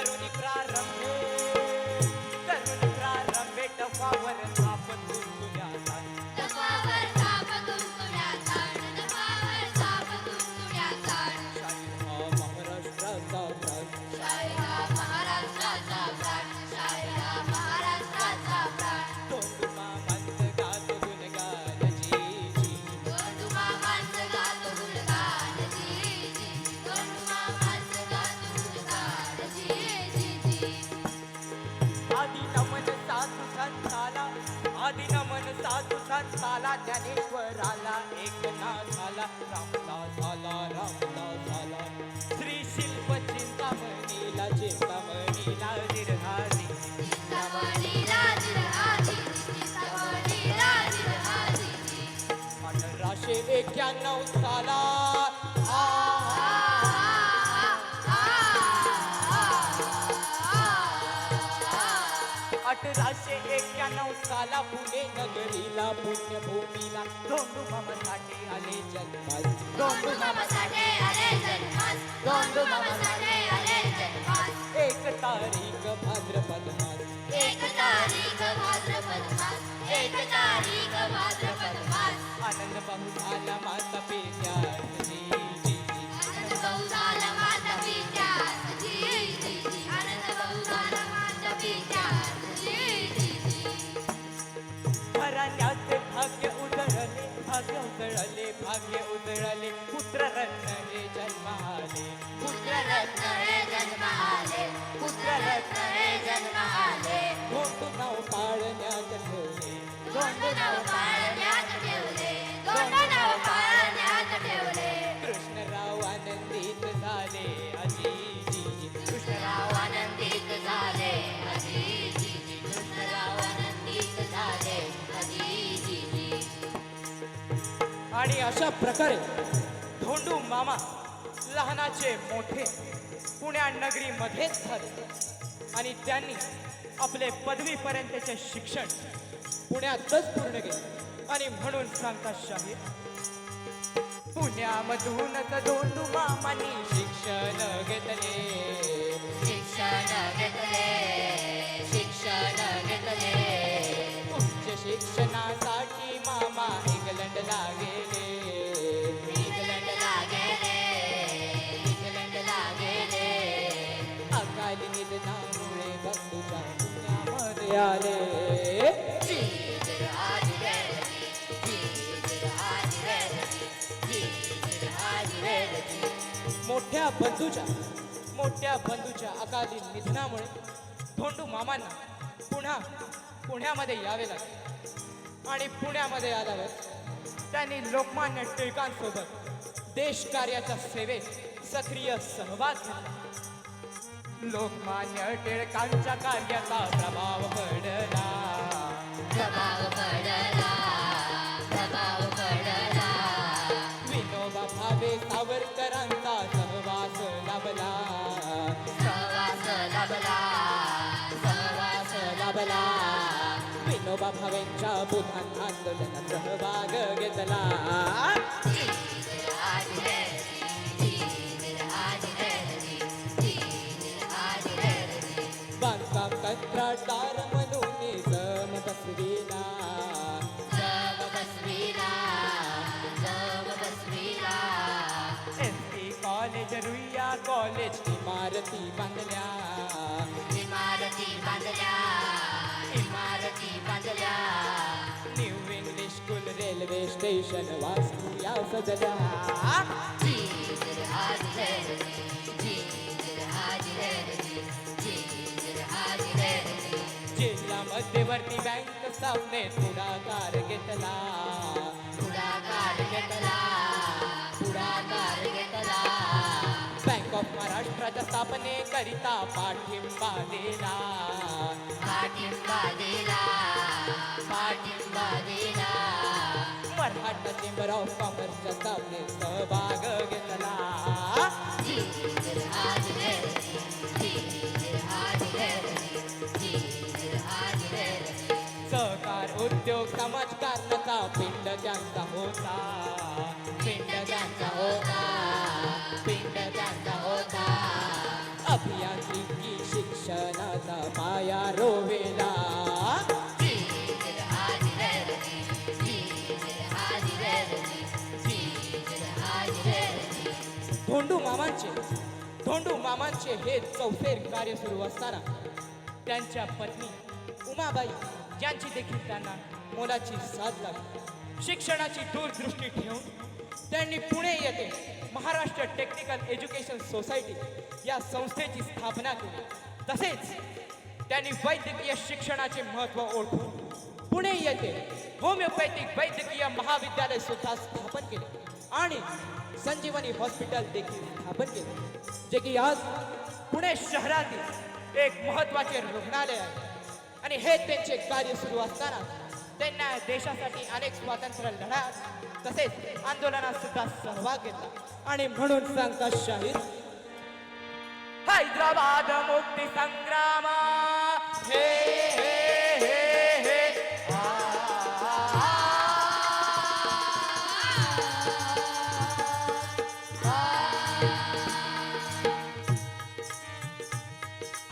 तरुणी प्रारंभे तरुणी प्रारंभे टफावर थाप तुझ्या तपावर ताप तुमच्या ताण तपावर ताप तुमच्या ताण महाराष्ट्राचा प्राण शाही हा महाराष्ट्राचा प्राण शाही हा महाराष्ट्राचा प्राण धोंडू मामांचं गातो गुणगान जी जी धोंडू मामांचं गातो गुणगान जी जी धोंडू मामांचं गातो गुणगान जी जी आदि नमन साधू संताला आदि नमन साधू संताला ज्ञानेश्वराला एकनाथ आला रामदास आला श्री शिल्प चिंतामणीला चिंतामणीला निर्हारी चिंतामणीला जिरहाजी चिंतामणीला जिरहाजी 1891 साला अठराशे 91 साला पुणे नगरीला पुण्यभूमीला धोंडू मामासाठी आले जन्मास धोंडू मामासाठी आले जन्मास धोंडू मामासाठी आले जन्मास 1 तारीख भाद्रपद मास 1 तारीख भाद्रपद मास 1 तारीख भाद्रपद मास आनंद बहु झाला माता पित्यास जी जी जी आनंद बहु झाला माता पित्यास जी जी जी आनंद बहु झाला माता पित्यास जी जी जी घराण्याचे भाग्य उजळले भाग्य उजळले पुत्र रत्न हे जन्माले पुत्र रत्न हे जन्म आले पुत्र रत्न हे जन्म आले धोंडू नाव पाळण्यात ठेवले धोंडू नाव पाळण्यात ठेवले धोंडू नाव पाळण्यात ठेवले कृष्णराव आनंदित झाले अजी जी जी कृष्णराव आनंदित झाले अजी जी जी कृष्णराव आनंदित झाले अजी जी जी आणि अशा प्रकारे धोंडू मामा लहानाचे मोठे पुण्या नगरीमध्येच झाले आणि त्यांनी आपले पदवीपर्यंतचे शिक्षण पुण्यातच पूर्ण केले आणि म्हणून सांगता शाहीर पुण्यामधूनच धोंडू मामांनी शिक्षण घेतले शिक्षण घेतले उच्च शिक्षणासाठी मामा इंग्लंडला गेले इंग्लंडला गेले अकाली निधनामुळे बंधूच्या पुण्यामध्ये आले मोठ्या बंधूच्या अकाली निधनामुळे धोंडू मामांना पुण्यामध्ये यावे लागले आणि पुण्यामध्ये आल्यावर त्यांनी लोकमान्य टिळकांसोबत देश कार्याच्या सेवेत सक्रिय सहभाग घेतला लोकमान्य टिळकांच्या कार्याचा प्रभाव पडला विनोबा भावे सावरकरांचा सहवास लाभला विनोबा भावेंच्या बुधान आंदोलनात सहभाग घेतला बांधकाम कंत्राटदार म्हणून जम बसविला एसटी कॉलेज रुईया कॉलेज इमारती बांधल्या new English school railway station वास्तू या सजल्या जिल्हा मध्यवर्ती बँक स्थापनेत पुढाकार घेतला बँक ऑफ महाराष्ट्राच्या स्थापनेकरिता पाठिंबा दिला मराठा चेंबर ऑफ कॉमर्सच्या स्थापनेत सहभाग घेतला सहकार उद्योग समाजकारणाचा पिंड त्यांचा होता अभियांत्रिकी शिक्षणाचा पाया रोवेला. धोंडू मामांचे हे चौफेर कार्य सुरू असताना त्यांच्या पत्नी उमाबाई यांची देखील त्यांना मोलाची साथ लागली. शिक्षणाची दूरदृष्टी ठेवून त्यांनी पुणे येथे महाराष्ट्र टेक्निकल एज्युकेशन सोसायटी या संस्थेची स्थापना केली. तसेच त्यांनी वैद्यकीय शिक्षणाचे महत्त्व ओळखून पुणे येथे होमिओपॅथिक वैद्यकीय महाविद्यालय सुद्धा स्थापन केले आणि संजीवनी हॉस्पिटल देखील स्थापन केले, जे की आज पुणे शहरातील एक महत्त्वाचे रुग्णालय आहे. आणि हे त्यांचे कार्य सुरू असताना त्यांना देशासाठी अनेक स्वातंत्र्य लढ्यात तसेच आंदोलनात सुद्धा सहभाग घेतला. आणि म्हणून सांगता शाहीर हैदराबाद मुक्ती संग्राम हे हे हे हे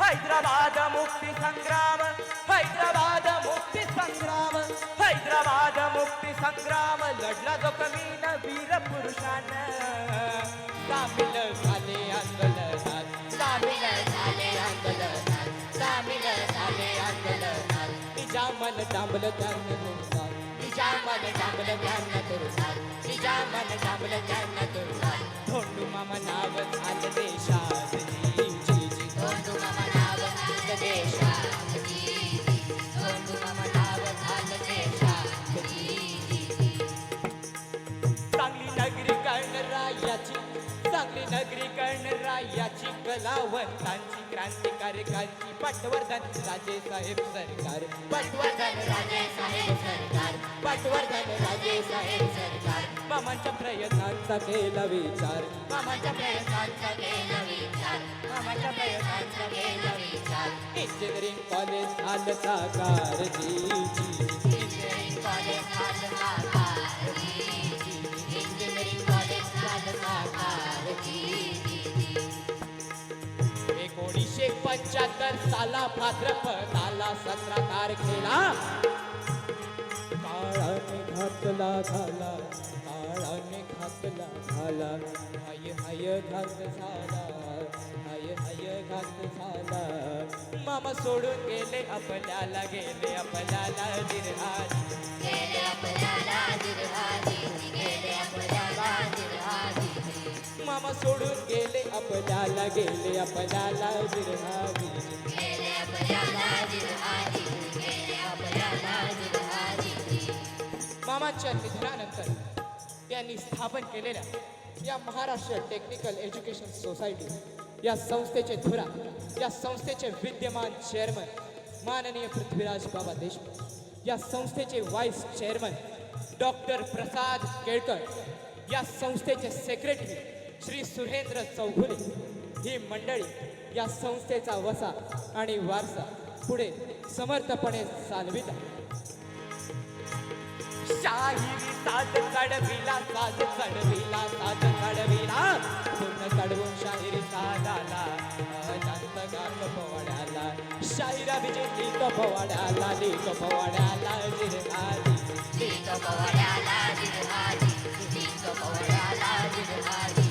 हैदराबाद मुक्ती संग्राम, हैदराबाद मुक्ती संग्राम, हैदराबाद मुक्ती संग्राम लढला जो कमीन वीर पुरुषानं. सामील झाले आंदोलनात, सामील झाले आंदोलनात, सामील झाले आंदोलनात. निजामन डांबलं त्यांना तुरुंगात, निजामन डांबलं त्यांना तुरुंगात, निजामन डांबलं त्यांना तुरुंगात. धोंडू मामा नाव झालं देशात जी जी जी. धोंडू मामा नाव झालं देशात जी जी. धोंडू मामा नाव झालं देशात जी जी. चांगली नगरी कळणरायाची, चांगली नगरी कळणरायाची, कलावंतांची क्रांतिकारकांची पटवर्धन राजे साहेब सरकार, पटवर्धन राजे साहेब सरकार, पटवर्धन राजे साहेब सरकार. मामांच्या प्रयत्नांचा केला विचार, मामांच्या प्रयत्नांचा केला विचार, मामांच्या प्रयत्नांचा केला विचार. इंजिनिअरिंग कॉलेज झालं साकार जी जी. इंजिनिअरिंग कॉलेज झालं साकार जी जी. इंजिनिअरिंग कॉलेज झालं साकार जी जी. 1975 साला भाद्रपदाला 17 तारखेला काळाने घातला घाला, काळाने घातला घाला. हाय हाय घात झाला, हाय हाय घात झाला. मामा सोडून गेले आपल्याला, गेले आपल्याला दिरहारी, गेले आपल्याला दिरहारी, गेले आपल्याला दिरहारी. मामा सोडून गेले आपल्याला, गेले आपल्याला दिरहारी, गेले आपल्याला दिरहारी, गेले आपल्याला दिरहारी. मामाच्या निधनानंतर त्यांनी स्थापन केलेल्या या महाराष्ट्र टेक्निकल एज्युकेशन सोसायटी या संस्थेचे धुरा, या संस्थेचे विद्यमान चेअरमन माननीय पृथ्वीराज बाबा देशमुख, या संस्थेचे व्हाईस चेअरमन डॉक्टर प्रसाद केळकर, या संस्थेचे सेक्रेटरी श्री सुरेंद्र चौघुले, ही मंडळी या संस्थेचा वसा आणि वारसा पुढे समर्थपणे चालवित आहे. शाहिरी साज चढविला, साज चढविला, साज चढविला, पूर्ण चढवून शाहिरी साजाला, जास्त गात पोवाड्याला. शाहिरा विजयी तो पोवाड्याला, लिहितो पोवाड्याला जिरहारी, लिहितो पोवाड्याला जिरहारी, लिहितो पोवाड्याला जिरहारी.